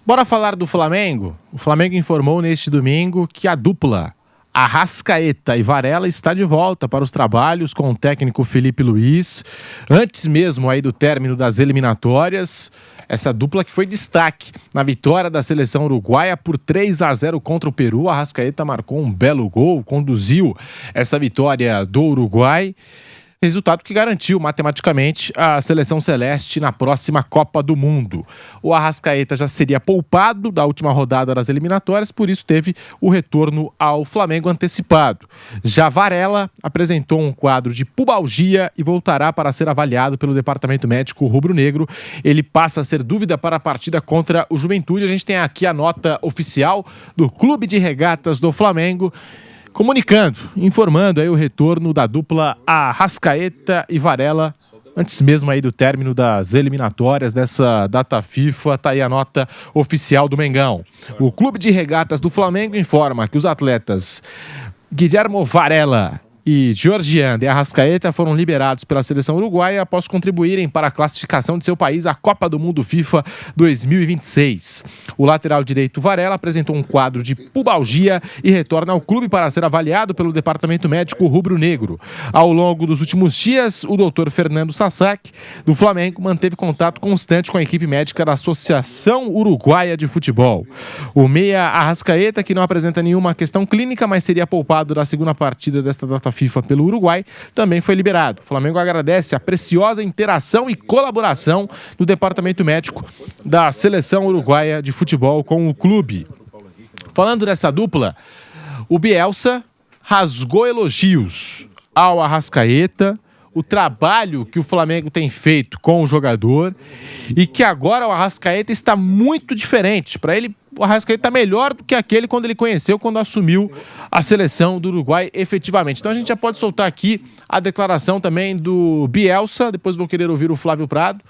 Bora falar do Flamengo? O Flamengo informou neste domingo que a dupla Arrascaeta e Varela está de volta para os trabalhos com o técnico Felipe Luiz, antes mesmo aí do término das eliminatórias. Essa dupla que foi destaque na vitória da seleção uruguaia por 3-0 contra o Peru. A Arrascaeta marcou um belo gol, conduziu essa vitória do Uruguai. Resultado que garantiu matematicamente a seleção celeste na próxima Copa do Mundo. O Arrascaeta já seria poupado da última rodada das eliminatórias, por isso teve o retorno ao Flamengo antecipado. Já Varela apresentou um quadro de pubalgia e voltará para ser avaliado pelo departamento médico rubro-negro. Ele passa a ser dúvida para a partida contra o Juventude. A gente tem aqui a nota oficial do Clube de Regatas do Flamengo, comunicando, informando aí o retorno da dupla Arrascaeta e Varela, antes mesmo aí do término das eliminatórias dessa data FIFA. Tá aí a nota oficial do Mengão. O Clube de Regatas do Flamengo informa que os atletas Guilhermo Varela e Georgian de Arrascaeta foram liberados pela seleção uruguaia após contribuírem para a classificação de seu país à Copa do Mundo FIFA 2026. O lateral direito Varela apresentou um quadro de pubalgia e retorna ao clube para ser avaliado pelo departamento médico rubro-negro. Ao longo dos últimos dias, o doutor Fernando Sasaki, do Flamengo, manteve contato constante com a equipe médica da Associação Uruguaia de Futebol. O meia Arrascaeta, que não apresenta nenhuma questão clínica, mas seria poupado da segunda partida desta data FIFA pelo Uruguai, também foi liberado. O Flamengo agradece a preciosa interação e colaboração do departamento médico da seleção uruguaia de futebol com o clube. Falando dessa dupla, o Bielsa rasgou elogios ao Arrascaeta, o trabalho que o Flamengo tem feito com o jogador e que agora o Arrascaeta está muito diferente. Para ele, o Arrascaeta está melhor do que aquele quando assumiu a seleção do Uruguai efetivamente. Então a gente já pode soltar aqui a declaração também do Bielsa. Depois vou querer ouvir o Flávio Prado,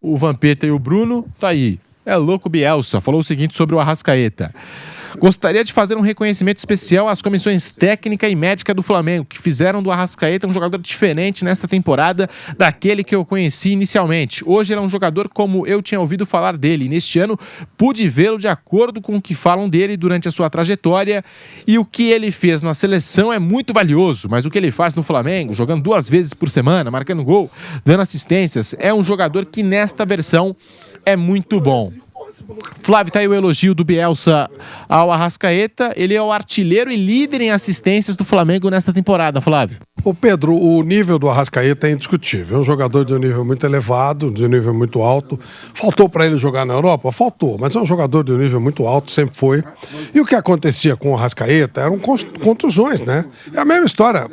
o Vampeta e o Bruno. Tá aí. É louco, Bielsa. Falou o seguinte sobre o Arrascaeta: gostaria de fazer um reconhecimento especial às comissões técnica e médica do Flamengo, que fizeram do Arrascaeta um jogador diferente nesta temporada daquele que eu conheci inicialmente. Hoje ele é um jogador como eu tinha ouvido falar dele, e neste ano pude vê-lo de acordo com o que falam dele durante a sua trajetória, e o que ele fez na seleção é muito valioso, mas o que ele faz no Flamengo, jogando 2 vezes por semana, marcando gol, dando assistências, é um jogador que nesta versão é muito bom. Flávio, tá aí o elogio do Bielsa ao Arrascaeta. Ele é o artilheiro e líder em assistências do Flamengo nesta temporada, Flávio. Ô Pedro, o nível do Arrascaeta é indiscutível. É um jogador de um nível muito elevado, de um nível muito alto. Faltou para ele jogar na Europa? Faltou, mas é um jogador de um nível muito alto, sempre foi. E o que acontecia com o Arrascaeta eram contusões, né? É a mesma história,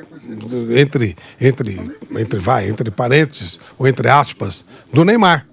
entre parênteses, ou entre aspas, do Neymar.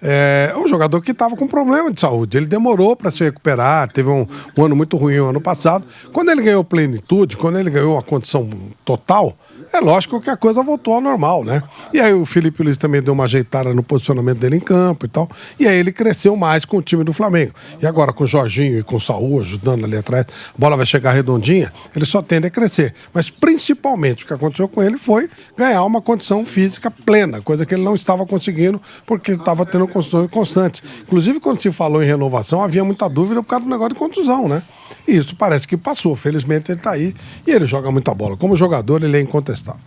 É um jogador que estava com problema de saúde. Ele demorou para se recuperar, teve um ano muito ruim no ano passado. Quando ele ganhou plenitude, quando ele ganhou a condição total, é lógico que a coisa voltou ao normal, né? E aí o Felipe Luiz também deu uma ajeitada no posicionamento dele em campo e tal. E aí ele cresceu mais com o time do Flamengo. E agora com o Jorginho e com o Saúl ajudando ali atrás, a bola vai chegar redondinha, ele só tende a crescer. Mas principalmente o que aconteceu com ele foi ganhar uma condição física plena, coisa que ele não estava conseguindo porque ele estava tendo condições constantes. Inclusive quando se falou em renovação, havia muita dúvida por causa do negócio de contusão, né? E isso parece que passou. Felizmente ele está aí e ele joga muita bola. Como jogador, ele é incontestável.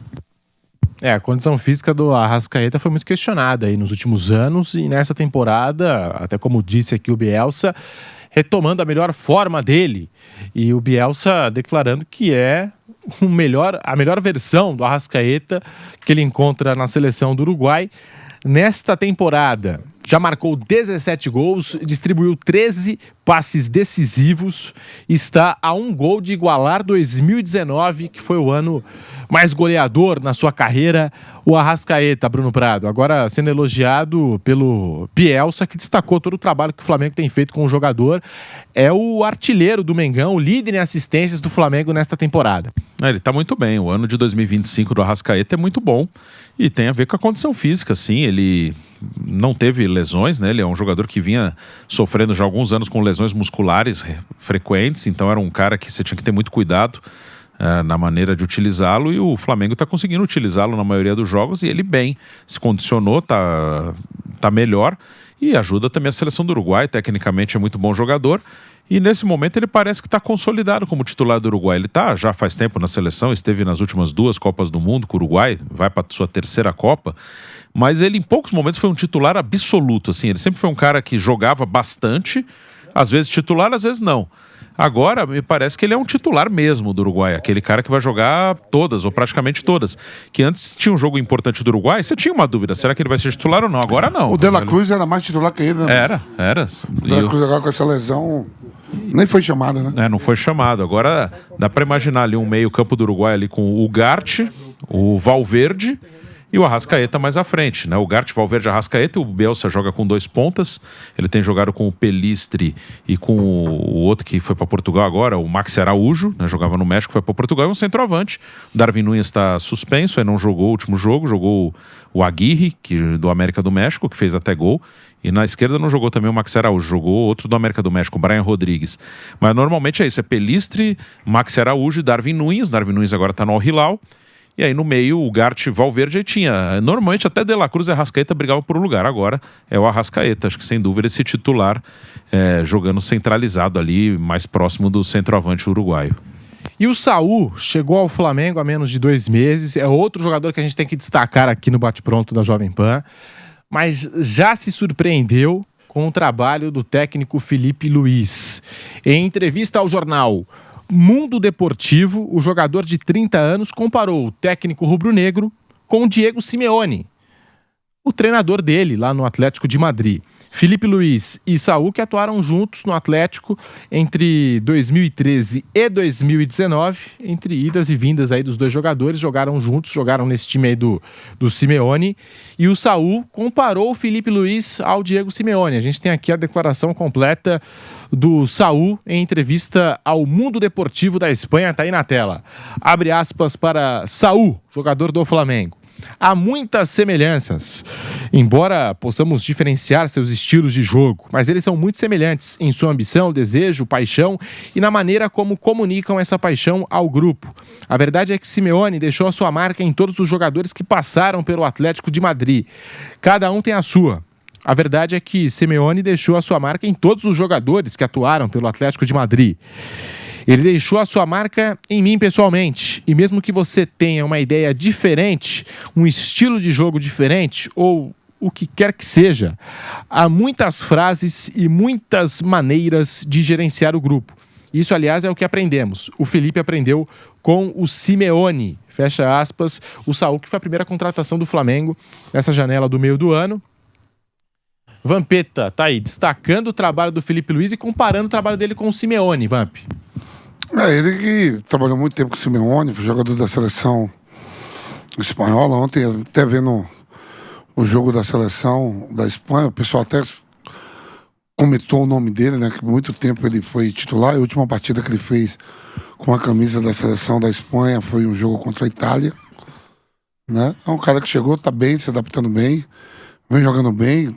A condição física do Arrascaeta foi muito questionada aí nos últimos anos e nessa temporada, até como disse aqui o Bielsa, retomando a melhor forma dele. E o Bielsa declarando que é a melhor versão do Arrascaeta que ele encontra na seleção do Uruguai nesta temporada. Já marcou 17 gols, distribuiu 13 passes decisivos e está a 1 gol de igualar 2019, que foi o ano mais goleador na sua carreira, o Arrascaeta, Bruno Prado. Agora sendo elogiado pelo Bielsa, que destacou todo o trabalho que o Flamengo tem feito com o jogador. É o artilheiro do Mengão, o líder em assistências do Flamengo nesta temporada. Ele está muito bem. O ano de 2025 do Arrascaeta é muito bom e tem a ver com a condição física, sim. Ele não teve lesões, né? Ele é um jogador que vinha sofrendo já há alguns anos com lesões musculares frequentes, então era um cara que você tinha que ter muito cuidado na maneira de utilizá-lo, e o Flamengo está conseguindo utilizá-lo na maioria dos jogos, e ele bem se condicionou, tá melhor, e ajuda também a seleção do Uruguai, tecnicamente é muito bom jogador. E nesse momento ele parece que está consolidado como titular do Uruguai. Ele está já faz tempo na seleção, esteve nas últimas 2 Copas do Mundo com o Uruguai, vai para sua 3ª Copa. Mas ele em poucos momentos foi um titular absoluto. Assim, ele sempre foi um cara que jogava bastante, às vezes titular, às vezes não. Agora, me parece que ele é um titular mesmo do Uruguai, aquele cara que vai jogar todas, ou praticamente todas. Que antes tinha um jogo importante do Uruguai, você tinha uma dúvida, será que ele vai ser titular ou não? Agora não. O De La Cruz era mais titular que ele, né? Era. O De La Cruz agora com essa lesão nem foi chamado, né? Não foi chamado. Agora dá pra imaginar ali um meio campo do Uruguai ali com o Ugarte, o Valverde e o Arrascaeta mais à frente, né? O Ugarte, Valverde, Arrascaeta, o Bielsa joga com 2 pontas, ele tem jogado com o Pelistri e com o outro que foi para Portugal agora, o Max Araújo, né? Jogava no México, foi para Portugal, e um centroavante. O Darwin Núñez está suspenso, aí não jogou o último jogo, jogou o Aguirre, do América do México, que fez até gol, e na esquerda não jogou também o Max Araújo, jogou outro do América do México, o Brian Rodrigues. Mas normalmente é isso, é Pelistri, Max Araújo e Darwin Núñez. Darwin Núñez agora está no Al Hilal. E aí no meio o Ugarte, Valverde, aí tinha. Normalmente até De La Cruz e Arrascaeta brigavam por um lugar. Agora é o Arrascaeta, acho que sem dúvida esse titular jogando centralizado ali, mais próximo do centroavante uruguaio. E o Saul chegou ao Flamengo há menos de 2 meses. É outro jogador que a gente tem que destacar aqui no Bate-Pronto da Jovem Pan. Mas já se surpreendeu com o trabalho do técnico Felipe Luiz. Em entrevista ao jornal Mundo Deportivo, o jogador de 30 anos comparou o técnico rubro-negro com o Diego Simeone, o treinador dele lá no Atlético de Madrid. Felipe Luiz e Saul, que atuaram juntos no Atlético entre 2013 e 2019, entre idas e vindas aí dos 2 jogadores, jogaram juntos, jogaram nesse time aí do Simeone, e o Saul comparou o Felipe Luiz ao Diego Simeone. A gente tem aqui a declaração completa do Saul em entrevista ao Mundo Deportivo da Espanha, tá aí na tela. Abre aspas para Saul, jogador do Flamengo. Há muitas semelhanças, embora possamos diferenciar seus estilos de jogo, mas eles são muito semelhantes em sua ambição, desejo, paixão e na maneira como comunicam essa paixão ao grupo. A verdade é que Simeone deixou a sua marca em todos os jogadores que passaram pelo Atlético de Madrid. Cada um tem a sua. A verdade é que Simeone deixou a sua marca em todos os jogadores que atuaram pelo Atlético de Madrid. Ele deixou a sua marca em mim pessoalmente. E mesmo que você tenha uma ideia diferente, um estilo de jogo diferente, ou o que quer que seja, há muitas frases e muitas maneiras de gerenciar o grupo. Isso, aliás, é o que aprendemos. O Felipe aprendeu com o Simeone. Fecha aspas. O Saul, que foi a primeira contratação do Flamengo nessa janela do meio do ano. Vampeta tá aí, destacando o trabalho do Felipe Luiz e comparando o trabalho dele com o Simeone, Vamp. Ele que trabalhou muito tempo com o Simeone, foi jogador da seleção espanhola. Ontem, até vendo o jogo da seleção da Espanha, o pessoal até comentou o nome dele, né? Que por muito tempo ele foi titular. E a última partida que ele fez com a camisa da seleção da Espanha foi um jogo contra a Itália, né? É um cara que chegou, tá bem, se adaptando bem, vem jogando bem.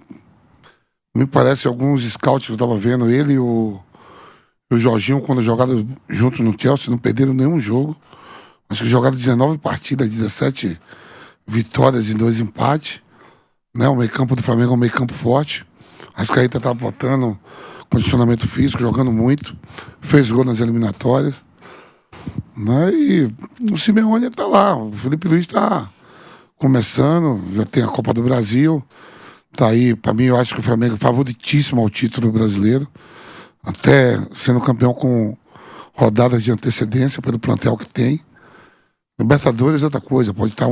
Me parece alguns scouts que eu tava vendo, ele e o Jorginho, quando jogaram junto no Chelsea, não perderam nenhum jogo. Acho que jogaram 19 partidas, 17 vitórias e 2 empates. Né? O meio campo do Flamengo é um meio campo forte. Arrascaeta tá botando condicionamento físico, jogando muito. Fez gol nas eliminatórias. Né? E o Simeone tá lá. O Felipe Luiz tá começando, já tem a Copa do Brasil. Tá aí, pra mim, eu acho que o Flamengo é favoritíssimo ao título brasileiro. Até sendo campeão com rodadas de antecedência pelo plantel que tem. Libertadores é outra coisa, pode estar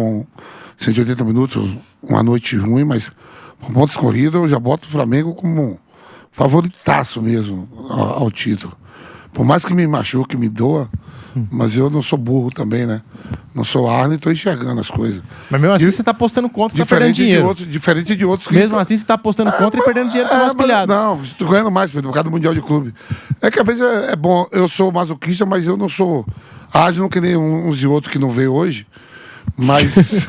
180 minutos, uma noite ruim, mas por pontos corridos eu já boto o Flamengo como favoritaço mesmo ao título. Por mais que me machuque, me doa, mas eu não sou burro também, né? Não sou Arne e tô enxergando as coisas. Mas mesmo assim você tá apostando contra e tá perdendo dinheiro. Diferente de outros que... Mesmo assim você tá apostando contra e perdendo dinheiro com o nosso pilhado. Não, tô ganhando mais, Pedro, por causa do Mundial de Clube. É que às vezes é bom, eu sou masoquista, mas eu não sou ágil que nem uns e outros que não veio hoje. Mas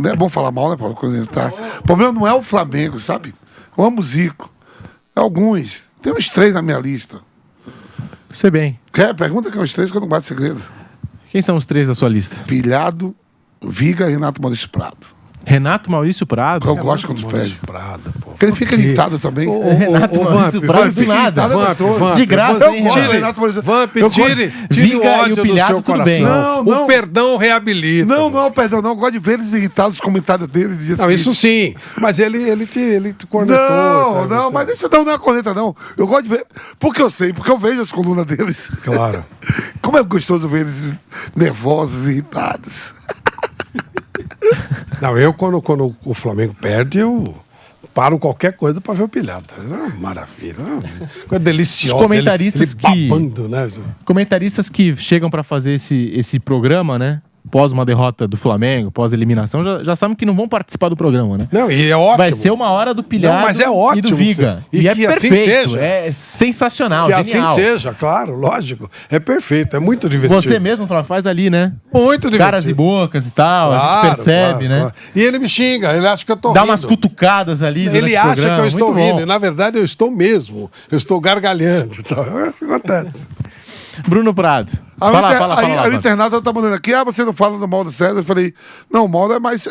não é bom falar mal, né, Paulo? Quando ele tá... O problema não é o Flamengo, sabe? Eu amo o Zico. É alguns. Tem uns 3 na minha lista. Sei bem. Pergunta quem é os 3 que eu não bato segredo. Quem são os 3 da sua lista? Pilhado, Viga e Renato Maurício Prado. Renato Maurício Prado. Eu gosto quando perde. Prado, pô. Porque ele fica irritado também. Renato Maurício Prado do nada. De graça, hein, Renato? Vamp, tire o Vinga e ódio o do pilhado, seu tudo coração. bem. Não. O perdão reabilita. Não, perdão, não. Eu gosto de ver eles irritados, os comentários deles. Do dia Não, seguinte. isso sim. Mas ele te cornetou. Não, mas deixa eu dar uma corneta, não. Eu gosto de ver. Porque eu sei, porque eu vejo as colunas deles. Claro. Como é gostoso ver eles nervosos, irritados. Não, eu quando o Flamengo perde, eu paro qualquer coisa pra ver o pilhado. É uma maravilha. É uma coisa deliciosa. Os comentaristas ele babando, né? Comentaristas que chegam pra fazer esse programa, né? Pós uma derrota do Flamengo, pós eliminação, já sabem que não vão participar do programa, né? Não, e é ótimo. Vai ser uma hora do Pilhado Não, mas é ótimo, e do Viga. e é que assim perfeito, seja. é sensacional, Que genial. assim seja, claro, lógico. É perfeito, é muito divertido. Você mesmo faz ali, né? Muito divertido. Caras e bocas e tal, a gente percebe, né? Claro. E ele me xinga, ele acha que eu tô Dá rindo. umas cutucadas ali durante Ele o acha programa, que eu estou muito bom. rindo, e na verdade eu estou mesmo. Eu estou gargalhando. Então, acontece. Bruno Prado. Aí Fala o lá. internauta tá mandando aqui, você não fala do Mauro César. Eu falei, não, o Mauro é mais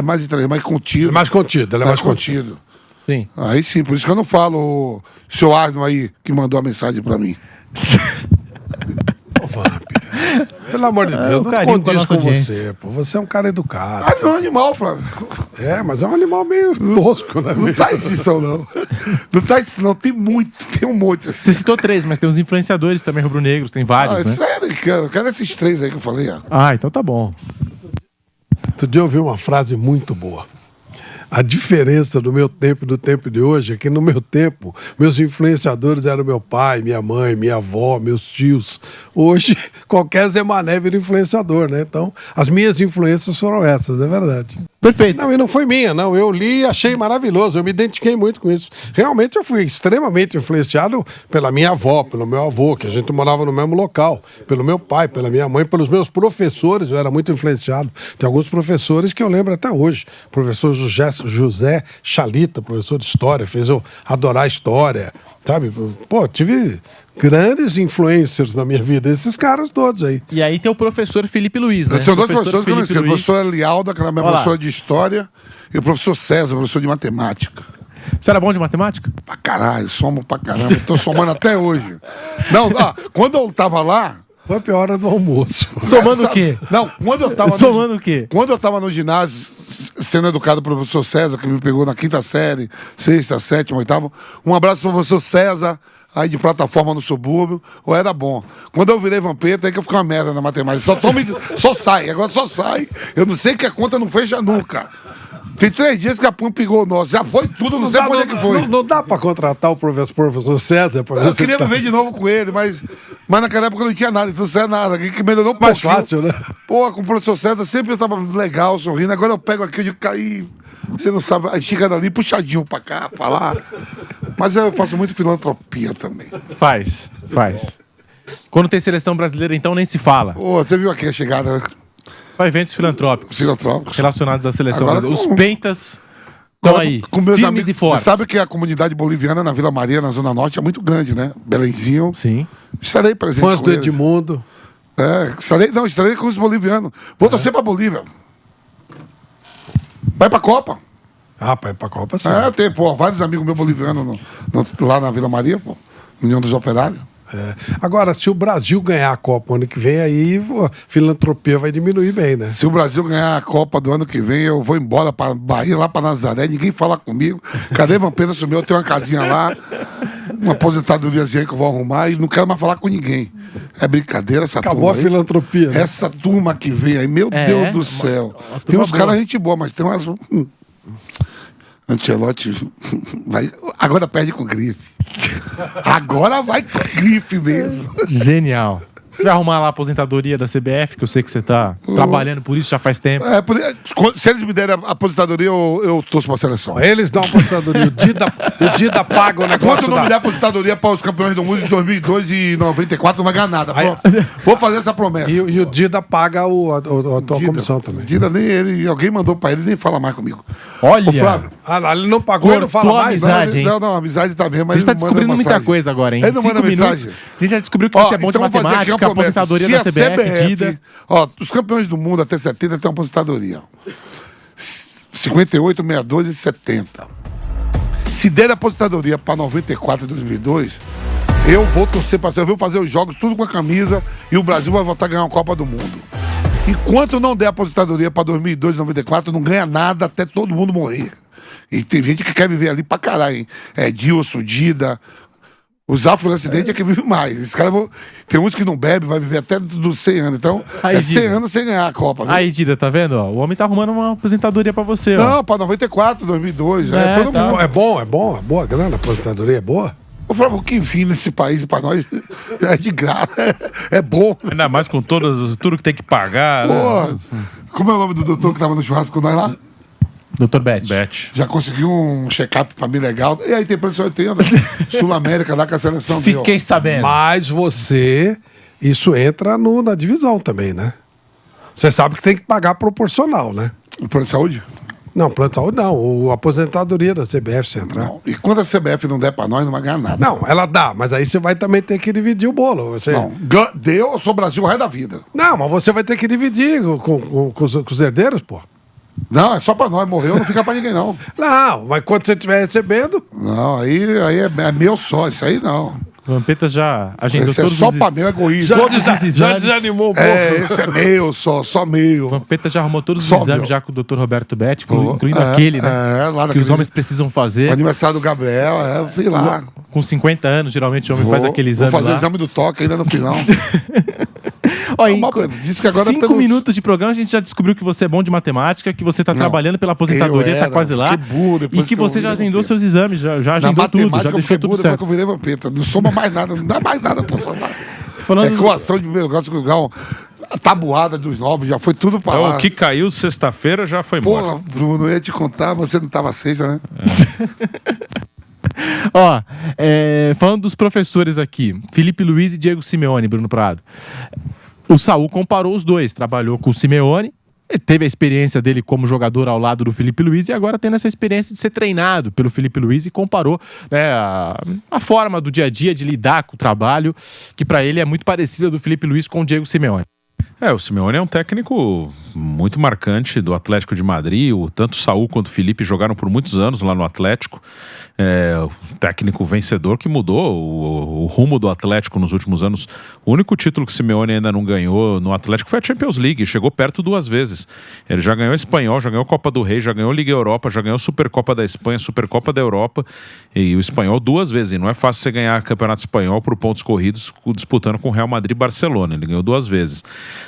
mais contido. É mais contido, ele é mais contido. Sim. Aí sim, por isso que eu não falo o seu Arno aí, que mandou a mensagem pra mim. Ô, Vamp, pelo amor de Deus, o não carinho com a condiz nossa com audiência. você, pô. Você é um cara educado. Ah, não é um animal, Flávio. É, mas é um animal meio tosco, né? Não tá exceção, não. Não tá exceção, não. Tem muito, tem um monte. Você citou 3, mas tem uns influenciadores também rubro-negros, tem vários, né? Sério, eu quero esses 3 aí que eu falei, ó. Ah, então tá bom. Outro dia eu ouvi uma frase muito boa. A diferença do meu tempo e do tempo de hoje é que no meu tempo, meus influenciadores eram meu pai, minha mãe, minha avó, meus tios. Hoje, qualquer Zé Mané vira influenciador, né? Então, as minhas influências foram essas, é verdade. Perfeito. Não, e não foi minha, não. Eu li e achei maravilhoso. Eu me identifiquei muito com isso. Realmente eu fui extremamente influenciado pela minha avó, pelo meu avô, que a gente morava no mesmo local, pelo meu pai, pela minha mãe, pelos meus professores. Eu era muito influenciado. Tem alguns professores que eu lembro até hoje. Professor José Chalita, professor de história, fez eu adorar a história. Sabe? Pô, tive grandes influencers na minha vida, esses caras todos aí. E aí tem o professor Felipe Luiz, né? Eu tenho 2 professores que eu não esqueço. O Luiz. professor Lialda, que era minha Olha lá. professora de história, e o professor César, professor de matemática. Você era bom de matemática? Pra caralho, somo pra caramba. Tô somando até hoje. Não, quando eu tava lá. Foi a pior hora do almoço. Somando o quê? Não, quando eu tava. Somando o quê? Quando eu tava no ginásio, sendo educado pelo professor César, que me pegou na 5ª série, 6ª, 7ª, 8ª. Um abraço pro professor César, aí de plataforma no subúrbio, ou era bom. Quando eu virei vampeta, aí que eu fiquei uma merda na matemática. Só sai, agora só sai. Eu não sei que a conta não fecha nunca. Tem 3 dias que a Pum pegou o nosso. Já foi tudo, não sei pra onde é que foi. Não dá pra contratar o professor César pra ver Eu se queria ele tá viver de novo com ele, mas naquela época não tinha nada, então não nada. Que melhorou um mais pouquinho. fácil, né? Pô, com o professor César sempre eu tava legal, sorrindo. Agora eu pego aqui, eu digo, caí. Você não sabe, aí chega dali, puxadinho pra cá, pra lá. Mas eu faço muito filantropia também. Faz. Quando tem seleção brasileira, então nem se fala. Pô, você viu aqui a chegada, né? Só eventos filantrópicos Filantrópicos. relacionados à seleção Agora brasileira. com- Os pentas estão aí, Com meus firmes amigos, e fortes. Você sabe que a comunidade boliviana na Vila Maria, na Zona Norte, é muito grande, né? Belenzinho. Sim. Estarei presente Fãs com do eles. Edmundo. Estarei com os bolivianos. Vou torcer pra Bolívia. Vai pra Copa. Ah, pra Copa sim. Tem, vários amigos meus bolivianos lá na Vila Maria, União dos Operários. É. Agora, se o Brasil ganhar a Copa ano que vem, aí a filantropia vai diminuir bem, né? Se o Brasil ganhar a Copa do ano que vem, eu vou embora pra Bahia, lá pra Nazaré, ninguém fala comigo. Cadê Vampeta sumiu? Eu tenho uma casinha lá, uma aposentadoriazinha que eu vou arrumar e não quero mais falar com ninguém. É brincadeira essa Acabou a turma aí. filantropia, né? Essa turma que vem aí, meu Deus do céu. Tem uns caras gente boa, mas tem umas... Ancelotti vai... Agora perde com grife. Agora vai com grife mesmo. Genial. Você vai arrumar lá a aposentadoria da CBF, que eu sei que você tá trabalhando por isso já faz tempo. Se eles me derem a aposentadoria, eu torço pra seleção. Eles dão a aposentadoria. O Dida paga o negócio Enquanto não me der aposentadoria para os campeões do mundo de 2002 e 94, não vai ganhar nada. Aí- Pronto. Vou fazer essa promessa. E o Dida paga a tua comissão também. Dida nem ele, alguém mandou para ele, nem fala mais comigo. Olha, Ô, Flávio. Ah, não, ele não pagou, ele não fala Cortou a mais. amizade. né? hein? Não, a amizade tá mesmo, A mas gente tá ele não manda descobrindo muita mensagem. coisa agora, hein? Ele não 5 manda minutos. mensagem. A gente já descobriu que Ó, você é bom de então vamos fazer aqui matemática, uma promessa. aposentadoria Se da a CBF, Dida. Ó, os campeões do mundo até 70 têm uma aposentadoria. 58, 62 e 70. Se der a aposentadoria para 94 e 2002, eu vou torcer para ser. Eu vou fazer os jogos tudo com a camisa e o Brasil vai voltar a ganhar uma Copa do Mundo. Enquanto não der a aposentadoria para 2002 e 94, não ganha nada até todo mundo morrer. E tem gente que quer viver ali pra caralho, hein? Dilson, Dida. Os afro-descendentes é que vivem mais. Esses caras tem uns que não bebem, vai viver até dos 100 anos. Então, aí, 100 anos sem ganhar a Copa. Viu? Aí, Dida, tá vendo? Ó, o homem tá arrumando uma aposentadoria pra você. Não, pra 94, 2002. Todo Tá. mundo. É bom, boa a grana, a aposentadoria é boa. Eu falava, o que enfim nesse país pra nós é de graça, é bom. Ainda mais com tudo que tem que pagar. Pô, Né? como é o nome do doutor que tava no churrasco com nós lá? Dr. Bet. Já conseguiu um check-up pra mim legal. E aí tem professor tem Sul-América lá com a seleção dele. Fiquei sabendo. Mas isso entra na divisão também, né? Você sabe que tem que pagar proporcional, né? O plano de saúde? Não, plano de saúde não. A aposentadoria da CBF, você entrar. Não. E quando a CBF não der pra nós, não vai ganhar nada. Não, ela dá, mas aí você vai também ter que dividir o bolo. Você... Não, deu, eu sou Brasil o resto da vida. Não, mas você vai ter que dividir com os herdeiros, pô. Não, é só pra nós, morreu, não fica pra ninguém, não. Não, mas quando você estiver recebendo... Não, aí é meu só, isso aí não. Vampeta já agendou Esse é todos só os pra meu egoísmo. todos os exames. Já desanimou um pouco. Esse é meu só meu. Vampeta já arrumou todos os Só exames meu. já com o Dr. Roberto Betti, incluindo aquele, né? Lá Que naquele- os homens precisam O fazer. aniversário do Gabriel, eu fui lá. Com 50 anos, geralmente o homem faz aquele exame Vou fazer lá. o exame do toque ainda no final. Ó, em Uma coisa, disse que agora 5 pelo- minutos de programa a gente já descobriu que você é bom de matemática, que você tá Não, trabalhando pela aposentadoria, eu tá era, quase lá. fiquei burro depois E que que eu você já virei agendou vampeta. seus exames, já Na agendou tudo, já matemática eu deixou fiquei tudo burro depois certo. que eu virei vampeta. Não soma mais nada, não dá mais nada pra somar. Falando... Equação de negócio com a tabuada dos novos, já foi tudo pra Então, lá. o que caiu sexta-feira já foi embora. Porra, Bruno, eu ia te contar, você não tava sexta, né? Ó, falando dos professores aqui, Felipe Luiz e Diego Simeone, Bruno Prado. O Saul comparou os dois, trabalhou com o Simeone, teve a experiência dele como jogador ao lado do Felipe Luiz e agora tendo essa experiência de ser treinado pelo Felipe Luiz e comparou, né, a forma do dia a dia de lidar com o trabalho, que para ele é muito parecida do Felipe Luiz com o Diego Simeone. O Simeone é um técnico muito marcante do Atlético de Madrid. Tanto o Saul quanto o Felipe jogaram por muitos anos lá no Atlético. O técnico vencedor que mudou o rumo do Atlético nos últimos anos. O único título que o Simeone ainda não ganhou no Atlético foi a Champions League. Chegou perto 2 vezes. Ele já ganhou Espanhol, já ganhou Copa do Rei, já ganhou Liga Europa, já ganhou Supercopa da Espanha, Supercopa da Europa. E o Espanhol 2 vezes. E não é fácil você ganhar Campeonato Espanhol por pontos corridos disputando com o Real Madrid e Barcelona. Ele ganhou 2 vezes.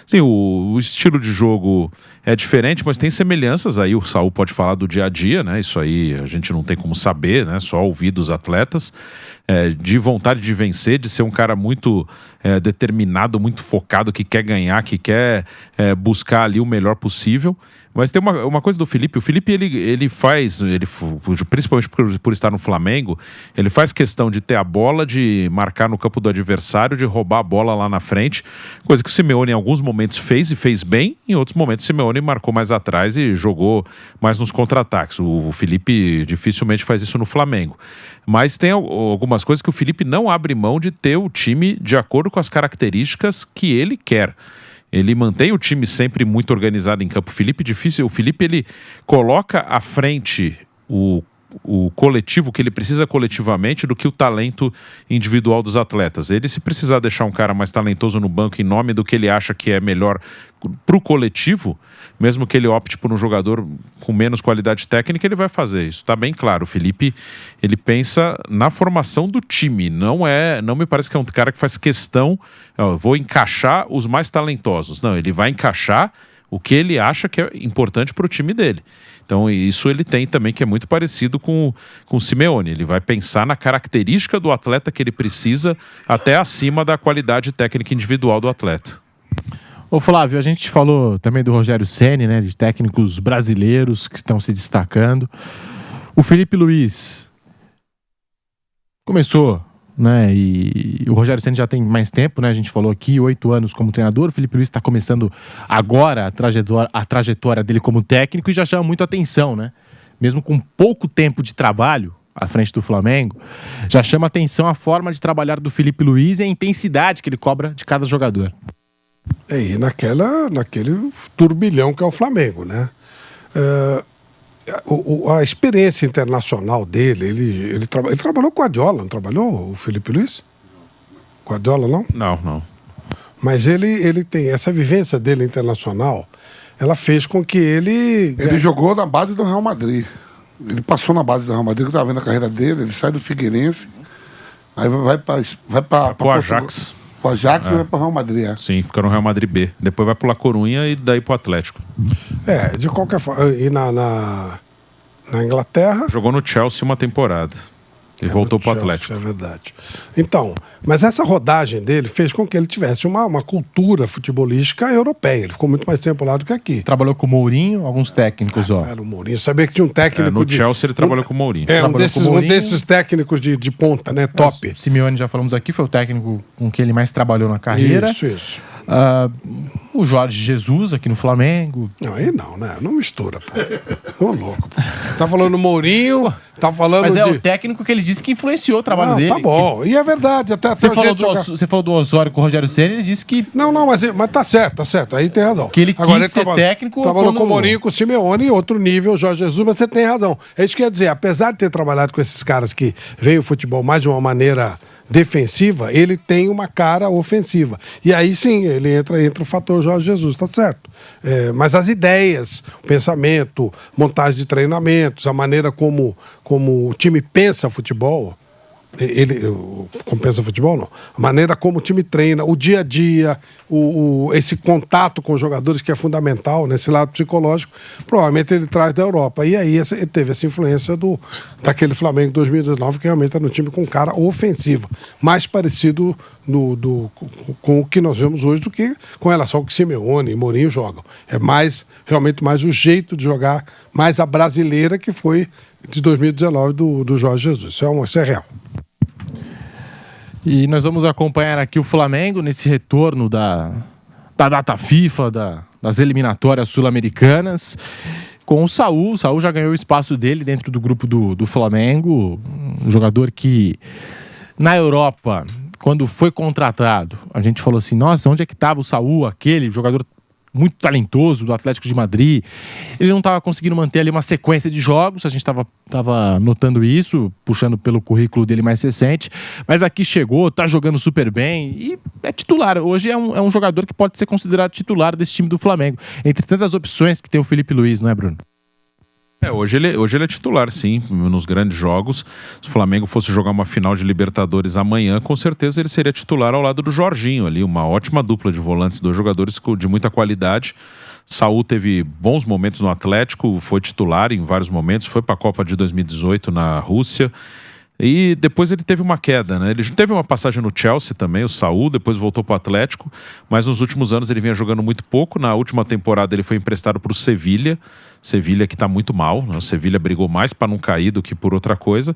Sim, o estilo de jogo é diferente, mas tem semelhanças. Aí o Saul pode falar do dia a dia, né? Isso aí a gente não tem como saber, né? Só ouvir dos atletas. De vontade de vencer, de ser um cara muito determinado, muito focado, que quer ganhar, que quer buscar ali o melhor possível. Mas tem uma coisa do Felipe. O Felipe, ele faz, principalmente por estar no Flamengo, ele faz questão de ter a bola, de marcar no campo do adversário, de roubar a bola lá na frente. Coisa que o Simeone em alguns momentos fez e fez bem. Em outros momentos o Simeone marcou mais atrás e jogou mais nos contra-ataques. O Felipe dificilmente faz isso no Flamengo. Mas tem algumas coisas que o Felipe não abre mão de ter o time de acordo com as características que ele quer. Ele mantém o time sempre muito organizado em campo. O Felipe ele coloca à frente o coletivo, que ele precisa coletivamente, do que o talento individual dos atletas. Ele, se precisar deixar um cara mais talentoso no banco em nome do que ele acha que é melhor para o coletivo, mesmo que ele opte por um jogador com menos qualidade técnica, ele vai fazer. Isso está bem claro. O Felipe, ele pensa na formação do time. Não me parece que é um cara que faz questão, vou encaixar os mais talentosos. Não, ele vai encaixar o que ele acha que é importante para o time dele. Então isso ele tem também, que é muito parecido com o Simeone. Ele vai pensar na característica do atleta que ele precisa, até acima da qualidade técnica individual do atleta. Ô Flávio, a gente falou também do Rogério Ceni, né, de técnicos brasileiros que estão se destacando. O Felipe Luiz começou, né, e o Rogério Ceni já tem mais tempo, né, a gente falou aqui, 8 anos como treinador. O Felipe Luiz está começando agora a trajetória dele como técnico e já chama muito atenção, né, mesmo com pouco tempo de trabalho à frente do Flamengo, já chama atenção a forma de trabalhar do Felipe Luiz e a intensidade que ele cobra de cada jogador. E naquele turbilhão que é o Flamengo, né? a experiência internacional dele, ele trabalhou com o Guardiola, não trabalhou o Felipe Luiz? Guardiola, não? Não. Mas ele tem essa vivência dele internacional, ela fez com que ele... Ele jogou na base do Real Madrid. Ele passou na base do Real Madrid, eu estava vendo a carreira dele, ele sai do Figueirense, aí vai para o Ajax. O Ajax e vai para o Real Madrid. Sim, fica no Real Madrid B. Depois vai para o La Corunha e daí para o Atlético. De qualquer forma. E na Inglaterra... Jogou no Chelsea uma temporada. E voltou para o Atlético. É verdade. Então, mas essa rodagem dele fez com que ele tivesse uma cultura futebolística europeia. Ele ficou muito mais tempo lá do que aqui. Trabalhou com o Mourinho, alguns técnicos, Era o Mourinho. Sabia que tinha um técnico no Chelsea ele trabalhou com o Mourinho. Um desses técnicos de ponta, né? Top. O Simeone, já falamos aqui, foi o técnico com que ele mais trabalhou na carreira. Isso. O Jorge Jesus aqui no Flamengo. Não, aí não, né? Não mistura, pô. Ô, louco, pô. Tá falando Mourinho, tá falando Mas o técnico que ele disse que influenciou o trabalho dele. Tá bom. E é verdade. Até você falou do Osório com o Rogério Ceni, ele disse que... Não, mas tá certo. Aí tem razão. Que ele quis ser técnico... Trabalhou com o Mourinho, com o Simeone, outro nível, Jorge Jesus, mas você tem razão. É isso que eu ia dizer. Apesar de ter trabalhado com esses caras que veem o futebol mais de uma maneira defensiva, ele tem uma cara ofensiva. E aí sim, ele entra o fator Jorge Jesus, tá certo. Mas as ideias, o pensamento, montagem de treinamentos, a maneira como o time pensa futebol, como pensa futebol, não. A maneira como o time treina, o dia a dia, esse contato com os jogadores que é fundamental nesse lado psicológico, provavelmente ele traz da Europa. E aí ele teve essa influência daquele Flamengo 2019, que realmente era um time com cara ofensiva, mais parecido com o que nós vemos hoje do que com relação ao que Simeone e Mourinho jogam. É realmente mais o jeito de jogar, mais a brasileira que foi de 2019 do Jorge Jesus. Isso é real. E nós vamos acompanhar aqui o Flamengo nesse retorno da data FIFA, das eliminatórias sul-americanas, com o Saúl. O Saúl já ganhou o espaço dele dentro do grupo do Flamengo, um jogador que na Europa, quando foi contratado, a gente falou assim, nossa, onde é que estava o Saúl, aquele jogador muito talentoso do Atlético de Madrid? Ele não estava conseguindo manter ali uma sequência de jogos, a gente estava notando isso, puxando pelo currículo dele mais recente, mas aqui chegou, está jogando super bem e é titular. Hoje é um jogador que pode ser considerado titular desse time do Flamengo, entre tantas opções que tem o Felipe Luiz, não é, Bruno? Hoje ele é titular, sim, nos grandes jogos. Se o Flamengo fosse jogar uma final de Libertadores amanhã, com certeza ele seria titular ao lado do Jorginho ali, uma ótima dupla de volantes, dois jogadores de muita qualidade. Saúl teve bons momentos no Atlético, foi titular em vários momentos, foi para a Copa de 2018 na Rússia. E depois ele teve uma queda, né? Ele teve uma passagem no Chelsea também, o Saúl, depois voltou para o Atlético, mas nos últimos anos ele vinha jogando muito pouco. Na última temporada ele foi emprestado para o Sevilha que está muito mal, né? O Sevilha brigou mais para não cair do que por outra coisa.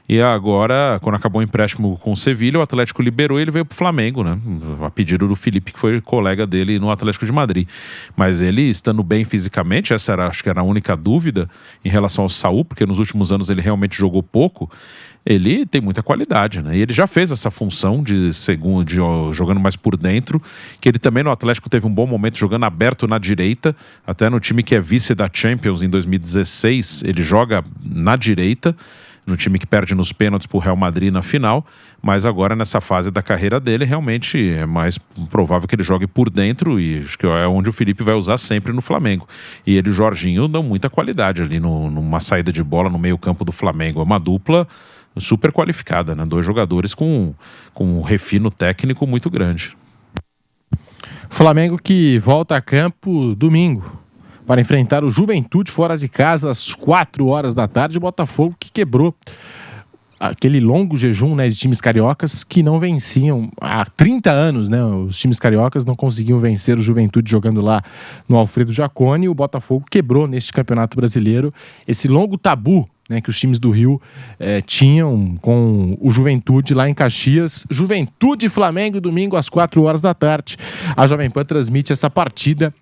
E agora, quando acabou o empréstimo com o Sevilha, o Atlético liberou e ele veio para o Flamengo, né? A pedido do Felipe, que foi colega dele no Atlético de Madrid. Mas ele, estando bem fisicamente, acho que era a única dúvida em relação ao Saúl, porque nos últimos anos ele realmente jogou pouco. Ele tem muita qualidade, né? E ele já fez essa função jogando mais por dentro, que ele também no Atlético teve um bom momento jogando aberto na direita, até no time que é vice da Champions em 2016, ele joga na direita, no time que perde nos pênaltis pro Real Madrid na final, mas agora nessa fase da carreira dele realmente é mais provável que ele jogue por dentro e acho que é onde o Felipe vai usar sempre no Flamengo. E ele e o Jorginho dão muita qualidade ali numa saída de bola no meio campo do Flamengo, é uma dupla super qualificada, né? Dois jogadores com um refino técnico muito grande. Flamengo que volta a campo domingo para enfrentar o Juventude fora de casa às 4 da tarde. Botafogo que quebrou aquele longo jejum, né, de times cariocas que não venciam há 30 anos, né? Os times cariocas não conseguiam vencer o Juventude jogando lá no Alfredo Jaconi. O Botafogo quebrou neste Campeonato Brasileiro esse longo tabu, né, que os times do Rio tinham com o Juventude lá em Caxias. Juventude e Flamengo, domingo às 4 da tarde. A Jovem Pan transmite essa partida